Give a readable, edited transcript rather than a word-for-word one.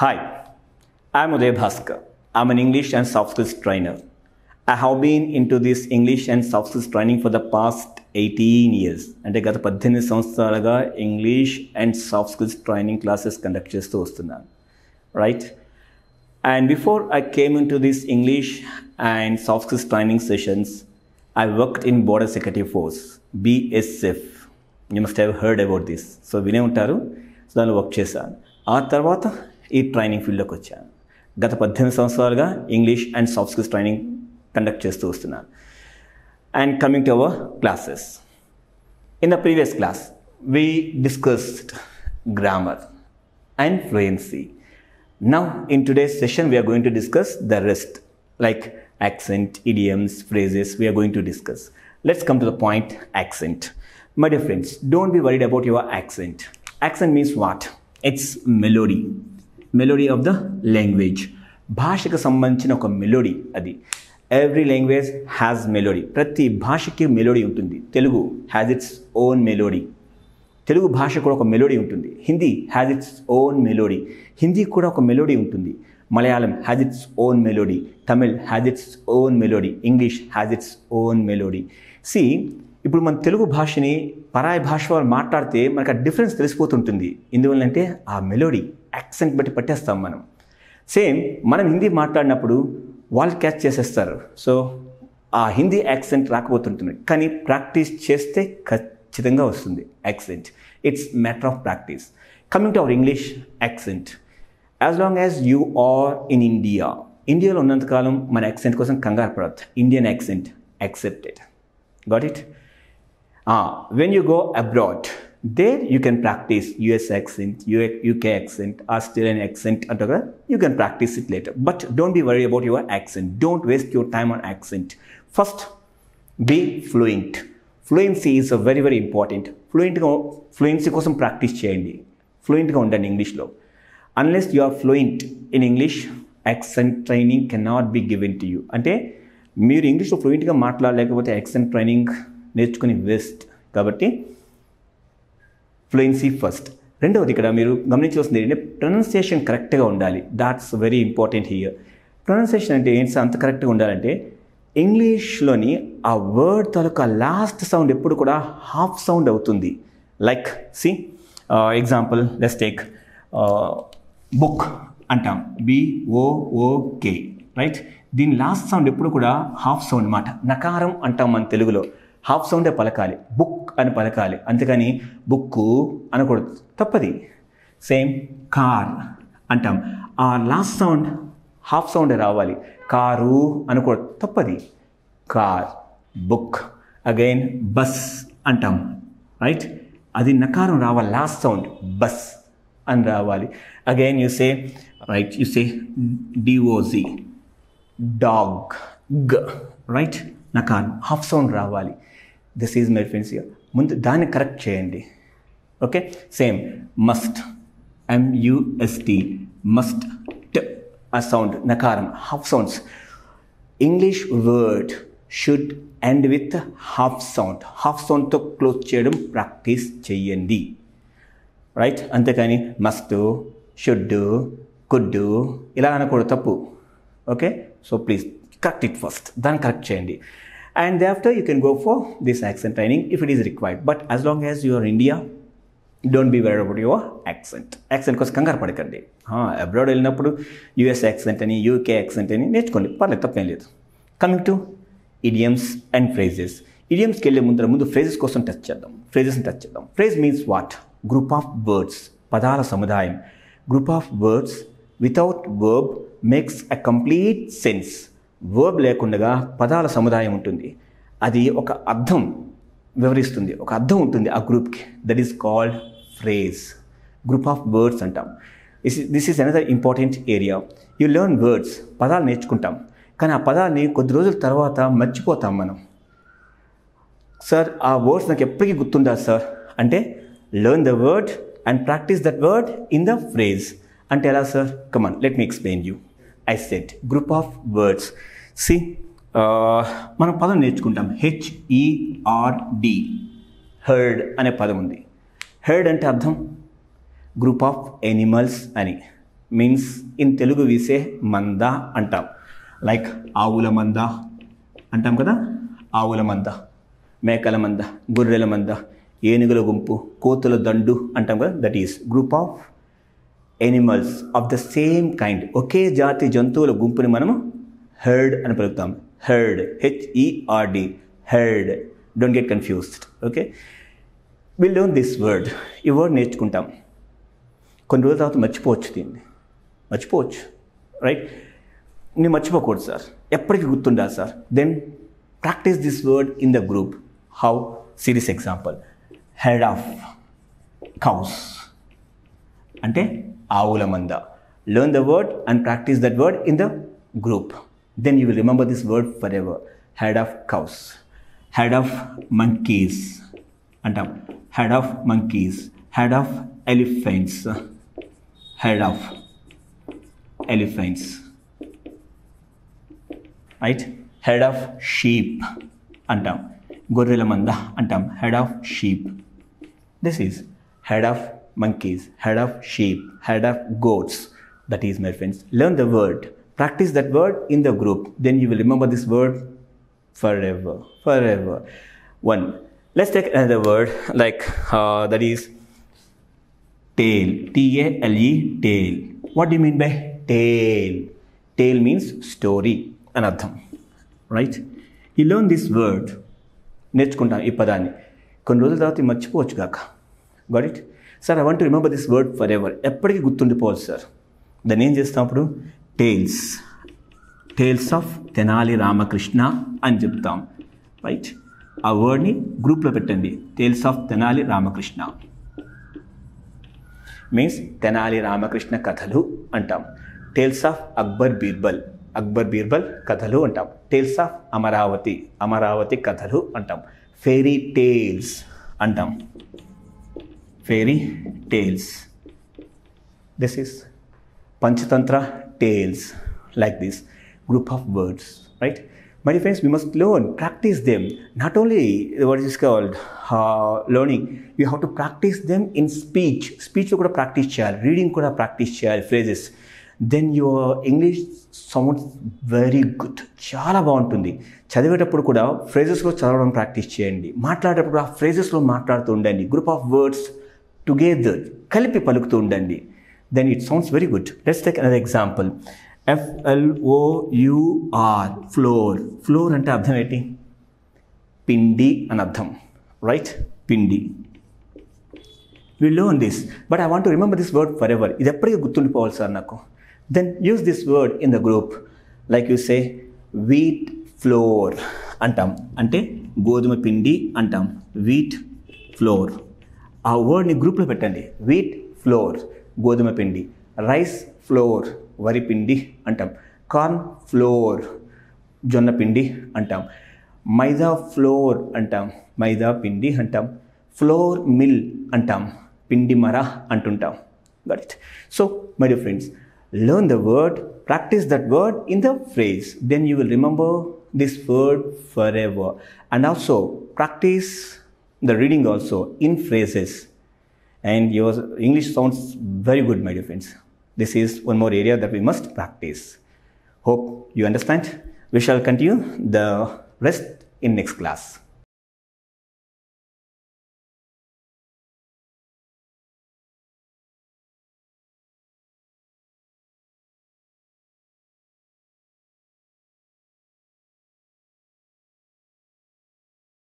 Hi, I'm Uday Bhaskar. I'm an English and soft skills trainer. I have been into this English and soft skills training for the past 18 years. అంటే గత 18 సంవత్సరాలుగా English and soft skills training classes conduct చేస్తూ వస్తున్నాను. Right? And before I came into this English and soft skills training sessions, I worked in Border Security Force, BSF. You must have heard about this. So వినే ఉంటారు. So దానిలో work చేశాను. ఆ తర్వాత ఈ training ఫీల్డ్లోకి వచ్చాను. గత 18 సంవత్సరాలుగా English and soft skills training conduct చేస్తూ వస్తున్నాను. And coming to hour classes. In the previous class we discussed grammar and fluency. Now in today's session we are going to discuss the rest, like accent, idioms, phrases we are going to discuss. Let's come to the point, accent. My dear friends, don't be worried about your accent. Accent means what? It's melody of the language. భాషకు సంబంధించిన ఒక melody అది. Every language has melody. ప్రతి భాషకి melody ఉంటుంది. Telugu has its own melody. Telugu భాష కూడా ఒక మెలోడీ ఉంటుంది. Hindi has its own melody. Hindi కూడా ఒక మెలోడీ ఉంటుంది. Malayalam has its own melody. Tamil has its own melody. English has its own melody. See, ఇప్పుడు మన తెలుగు భాషని పరాయి భాష వాళ్ళు మాట్లాడితే మనకు ఆ డిఫరెన్స్ తెలిసిపోతుంటుంది. ఎందువల్లంటే ఆ మెలోడీ యాక్సెంట్ బట్టి పట్టేస్తాం మనం. సేమ్ మనం హిందీ మాట్లాడినప్పుడు వాళ్ళు క్యాచ్ చేసేస్తారు. సో ఆ హిందీ యాక్సెంట్ రాకపోతుంటుంది, కానీ ప్రాక్టీస్ చేస్తే ఖచ్చితంగా వస్తుంది accent. It's matter of practice. Coming to our English accent, as long as you are in India, ఇండియాలో ఉన్నంతకాలం మన యాక్సెంట్ కోసం కంగారు పడద్దు. Indian accent accepted. Got it? When you go abroad, there you can practice US accent, UK accent, Australian accent, you can practice it later. But don't be worried about your accent. Don't waste your time on accent. First, be fluent. Fluency is a very, very important. Fluency కోసం practice చేయండి. ఫ్లూయెంట్గా ఉండండి ఇంగ్లీష్లో. Unless you are fluent in English, accent training cannot be given to you. అంటే మీరు ఇంగ్లీష్లో ఫ్లూయెంట్గా మాట్లాడలేకపోతే యాక్సెంట్ ట్రైనింగ్ నేర్చుకుని వేస్ట్. కాబట్టి ఫ్లూయెన్సీ ఫస్ట్. రెండవది ఇక్కడ మీరు గమనించవలసింది ఏంటంటే ప్రొనౌన్సియేషన్ కరెక్ట్గా ఉండాలి. That's very important here. Pronunciation అంటే ఏంటి అంత కరెక్ట్గా ఉండాలంటే, ఇంగ్లీష్లోని ఆ వర్డ్ తాలూకా లాస్ట్ సౌండ్ ఎప్పుడు కూడా హాఫ్ సౌండ్ అవుతుంది. Like see example, let's take book అంటాం, BOOK, రైట్? దీని లాస్ట్ సౌండ్ ఎప్పుడు కూడా హాఫ్ సౌండ్ అన్నమాట. నకారం అంటాం మన తెలుగులో. హాఫ్ సౌండే పలకాలి, బుక్ అని పలకాలి. అంతేకాని బుక్కు అనకూడదు, తప్పది. సేమ్ కార్ అంటాం, ఆ లాస్ట్ సౌండ్ హాఫ్ సౌండే రావాలి. కారు అనకూడదు, తప్పది. Car, book. అగైన్ బస్ అంటాం, రైట్? అది నకారం రావాలి, లాస్ట్ సౌండ్ బస్ అని రావాలి. Again you say, right, you say DOG, dog, right? నకారం హాఫ్ సౌండ్ రావాలి. This is my friends here. ముందు దాన్ని కరెక్ట్ చేయండి. Okay? Same must, MUST, must, ఆ సౌండ్ నకారం, half sounds. English word should end with half sound. Half సౌండ్తో close చేయడం practice చెయ్యండి, రైట్? అంతేకాని మస్ట్, షుడ్, కుడ్ ఇలా అనకూడదు, తప్పు. Okay? So please correct it first, దాన్ని కరెక్ట్ చేయండి. And thereafter you can go for this accent training if it is required. But as long as you are in India, don't be worried about your accent. Accent కోసం కంగారు పడకండి. Abroad వెళ్ళినప్పుడు US accent అని, UK accent అని నేర్చుకోండి, పర్లేదు, తప్పేం లేదు. Coming to idioms and phrases. Idioms కి వెళ్ళే ముందు phrases కోసం టచ్ చేద్దాం. Phrases టచ్ చేద్దాం. Phrase means what? Group of words, పదాల సముదాయం. Group of words without verb makes a complete sense. Verb లేకుండా పదాల సముదాయం ఉంటుంది. అది ఒక అర్థం వివరిస్తుంది, ఒక అర్థం ఉంటుంది ఆ గ్రూప్కి. That is called phrase. Group of words అంటాం. This is another important area. You learn words, పదాలు నేర్చుకుంటాం, కానీ ఆ పదాలని కొద్ది రోజుల తర్వాత మర్చిపోతాం మనం. సార్, ఆ వర్డ్స్ నాకు ఎప్పటికీ గుర్తుండాలి సార్ అంటే, learn the word and practice that word in the phrase. అంటే ఎలా sir? Come on, let me explain you. I said group of words. See, మనం పదం నేర్చుకుంటాం, HERD, హెర్డ్ అనే పదం ఉంది. హెర్డ్ అంటే అర్థం గ్రూప్ ఆఫ్ ఎనిమల్స్ అని. means in Telugu we say manda antam, like ఆవుల మంద అంటాం కదా, ఆవుల మంద, మేకల మంద, గొర్రెల మంద, ఏనుగుల గుంపు, కోతుల దండు అంటాం కదా. That is group of animals of the same kind. ఒకే జాతి జంతువుల గుంపుని మనము హెర్డ్ అని పిలుస్తాం. Herd, HERD, herd. Don't get confused. Okay, will learn this word. ఈ వర్డ్ నేర్చుకుంటాం, కొన్ని రోజుల తర్వాత మర్చిపోవచ్చు, దీన్ని మర్చిపోవచ్చు, రైట్? నేను మర్చిపోకూడదు సార్, ఎప్పటికీ గుర్తుండాలి sir. Then practice this word in the group. How? Serious example, head of cows అంటే ఆవుల మంద. Learn the word and practice that word in the group. Then you will remember this word for ever. Head of cows. Head of monkeys అంటాం. Head of monkeys. Head of elephants. Head of elephants, right? Head of sheep అంటాం. గొర్రెల మంద అంటాం. Head of sheep. This is head of monkeys, head of sheep, head of goats. That is, my friends, learn the word, practice that word in the group, then you will remember this word forever, forever. One, let's take another word, like that is tale, T-A-L-E, tale. What do you mean by tale? Tale means story anadham, right? You learn this word, నేర్చుకుంటాం ఈ పదాన్ని, కొన్ని రోజుల తర్వాత మర్చిపోవచ్చు కాక. Got it sir? I want to remember this word for ever. ఎప్పటికీ గుర్తుండిపోవాలి సార్. దాన్ని ఏం చేస్తాం అప్పుడు? Tales, tales of Tenali Ramakrishna అని చెప్తాం, రైట్? ఆ వర్డ్ని గ్రూప్లో పెట్టండి. Tales of Tenali Ramakrishna means Tenali Ramakrishna కథలు అంటాం. టేల్స్ ఆఫ్ అక్బర్ బీర్బల్, అక్బర్ బీర్బల్ కథలు అంటాం. టేల్స్ ఆఫ్ అమరావతి, అమరావతి కథలు అంటాం. ఫెయిరీ టేల్స్ అంటాం. Fairy tales. This is Panchatantra tales. Like this group of words, right? My dear friends, we must learn, practice them. Not only what is called learning, you have to practice them in speech. Speech lo kuda practice cheyali, reading kuda practice cheyali, phrases. Then your English sounds very good. చాలా బాగుంటుంది. చదివేటప్పుడు కూడా ఫ్రేజెస్లో చదవడం practice చేయండి. మాట్లాడేటప్పుడు ఆ ఫ్రేజెస్లో మాట్లాడుతూ ఉండండి. గ్రూప్ ఆఫ్ వర్డ్స్ టుగెదర్, కలిపి పలుకుతూ ఉండండి. Then it sounds very good. Let's take another example. FLOUR, flour. Flour అంటే అర్థం ఏంటి? పిండి అని అర్థం, రైట్? పిండి. We learn this, but I want to remember this word forever. ఇది ఎప్పటికీ గుర్తుండిపోవాలి సార్ నాకు. Then use this word in the group. Like you say, wheat flour అంటాం, అంటే గోధుమ పిండి అంటాం. wheat flour. ఆ వర్డ్ని గ్రూప్లో పెట్టండి. wheat flour, గోధుమ పిండి. రైస్ ఫ్లోర్, వరి పిండి అంటాం. కార్న్ ఫ్లోర్, జొన్న పిండి అంటాం. మైదా ఫ్లోర్ అంటాం, మైదా పిండి అంటాం. ఫ్లోర్ మిల్ అంటాం, పిండి మర అంటుంటాం. Got it? So, my dear friends, learn the word, practice that word in the phrase. Then you will remember this word forever. And also, practice the reading also in phrases. And your English sounds very good, my dear friends. This is one more area that we must practice. Hope you understand. We shall continue the rest in next class.